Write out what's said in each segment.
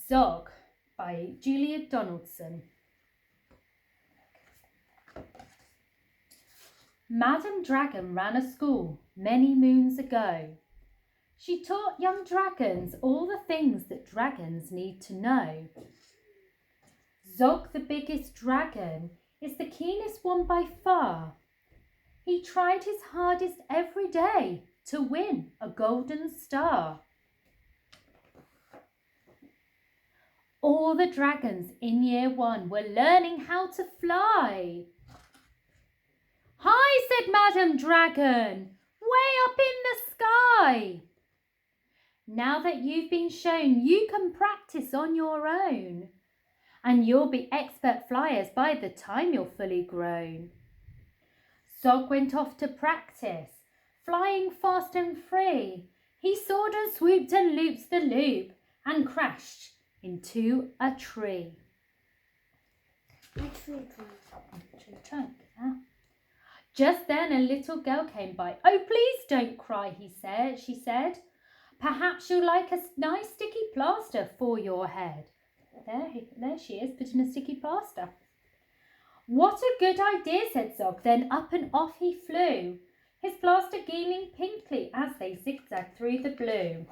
Zog by Julia Donaldson. Madam Dragon ran a school many moons ago. She taught young dragons all the things that dragons need to know. Zog, the biggest dragon, is the keenest one by far. He tried his hardest every day to win a golden star. All the dragons in year 1 were learning how to fly. "Hi," said Madam Dragon, "way up in the sky. Now that you've been shown, you can practice on your own, and you'll be expert flyers by the time you're fully grown." Zog went off to practice, flying fast and free. He soared and swooped and looped the loop and crashed into a tree. Tree trunk, yeah. Just then a little girl came by. "Oh, please don't cry," she said. "Perhaps you'll like a nice sticky plaster for your head." There she is, putting a sticky plaster. "What a good idea," said Zog. Then up and off he flew, his plaster gleaming pinkly as they zigzagged through the blue.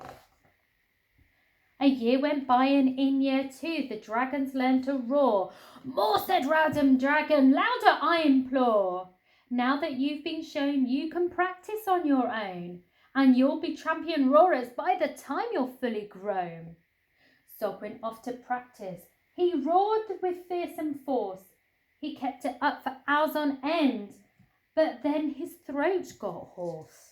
A year went by, and in year 2 the dragons learned to roar. "More," said Madam Dragon, "louder I implore. Now that you've been shown, you can practice on your own, and you'll be champion roarers by the time you're fully grown." Zog went off to practice. He roared with fearsome force. He kept it up for hours on end, but then his throat got hoarse.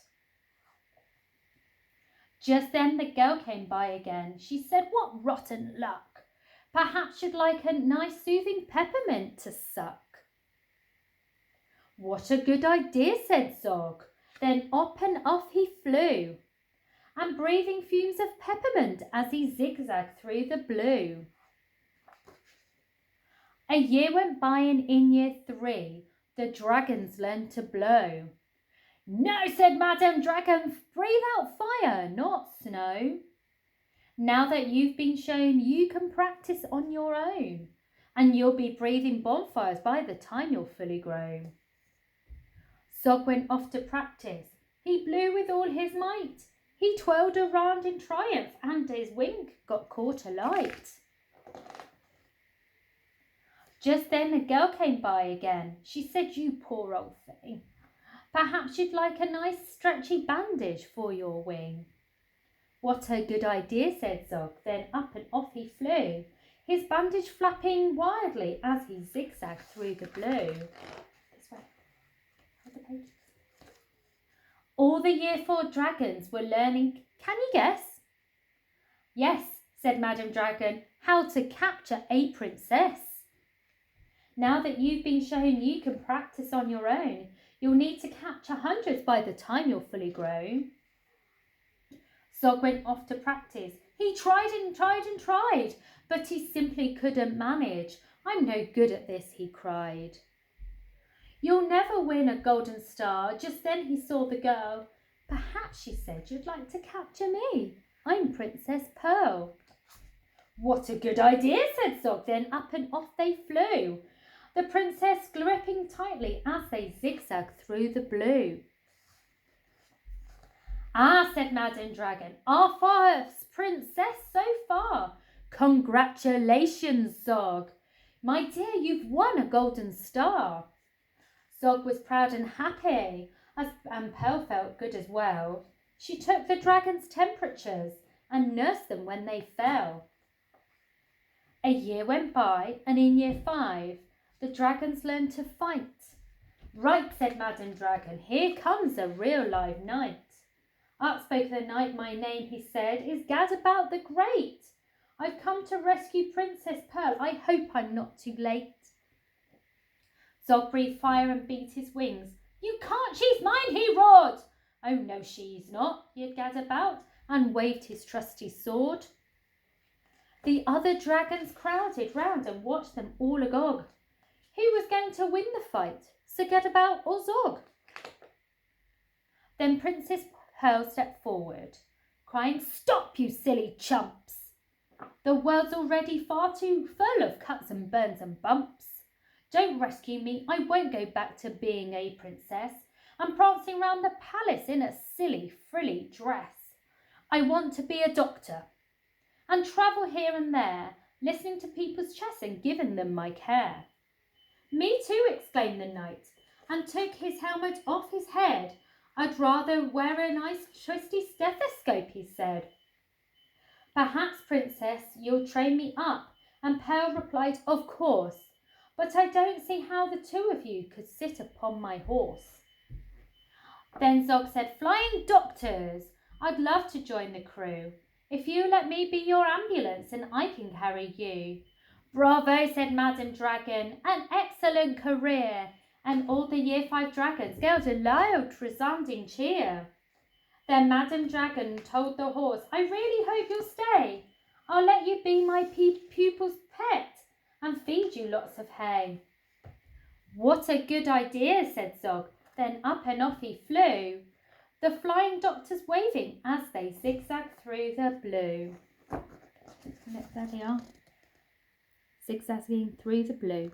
Just then the girl came by again. She said, "What rotten luck. Perhaps you'd like a nice soothing peppermint to suck." "What a good idea," said Zog. Then up and off he flew, and breathing fumes of peppermint as he zigzagged through the blue. A year went by, and in year 3 the dragons learned to blow. "No," said Madam Dragon, "breathe out fire, not snow. Now that you've been shown, you can practice on your own, and you'll be breathing bonfires by the time you're fully grown." Zog went off to practice. He blew with all his might. He twirled around in triumph, and his wing got caught alight. Just then a girl came by again. She said, "You poor old thing. Perhaps you'd like a nice stretchy bandage for your wing." "What a good idea," said Zog. Then up and off he flew, his bandage flapping wildly as he zigzagged through the blue. This way. Hold the page. All the year 4 dragons were learning, can you guess? "Yes," said Madam Dragon, "how to capture a princess. Now that you've been shown, you can practice on your own. You'll need to capture hundreds by the time you're fully grown." Zog went off to practice. He tried and tried and tried, but he simply couldn't manage. "I'm no good at this," he cried. "You'll never win a golden star." Just then he saw the girl. "Perhaps," she said, "you'd like to capture me. I'm Princess Pearl." "What a good idea," said Zog. Then up and off they flew, the princess gripping tightly as they zigzagged through the blue. "Ah," said Madam Dragon, "our first princess so far. Congratulations, Zog. My dear, you've won a golden star." Zog was proud and happy, and Pearl felt good as well. She took the dragons' temperatures and nursed them when they fell. A year went by, and in year 5 the dragons learned to fight. "Right," said Madam Dragon, "here comes a real live knight." Up spoke the knight. "My name," he said, "is Gadabout the Great. I've come to rescue Princess Pearl. I hope I'm not too late." Zog breathed fire and beat his wings. "You can't, she's mine," he roared. "Oh no, she's not," yelled Gadabout, and waved his trusty sword. The other dragons crowded round and watched them all agog. Who was going to win the fight, Sir Gadabout or Zog? Then Princess Pearl stepped forward, crying, "Stop, you silly chumps! The world's already far too full of cuts and burns and bumps. Don't rescue me, I won't go back to being a princess and prancing round the palace in a silly, frilly dress. I want to be a doctor and travel here and there, listening to people's chats and giving them my care. Me too, exclaimed the knight, and took his helmet off his head. I'd rather wear a nice trusty stethoscope, he said. Perhaps, princess, you'll train me up, and Pearl replied, of course, but I don't see how the two of you could sit upon my horse. Then Zog said, flying doctors, I'd love to join the crew. If you let me be your ambulance, and I can carry you. Bravo, said Madam Dragon, an excellent career. And all the Year 5 dragons gave a loud, resounding cheer. Then Madam Dragon told the horse, I really hope you'll stay. I'll let you be my pupil's pet and feed you lots of hay. What a good idea, said Zog. Then up and off he flew, the flying doctors waving as they zigzagged through the blue. Look, there they are, zigzagging through the blue.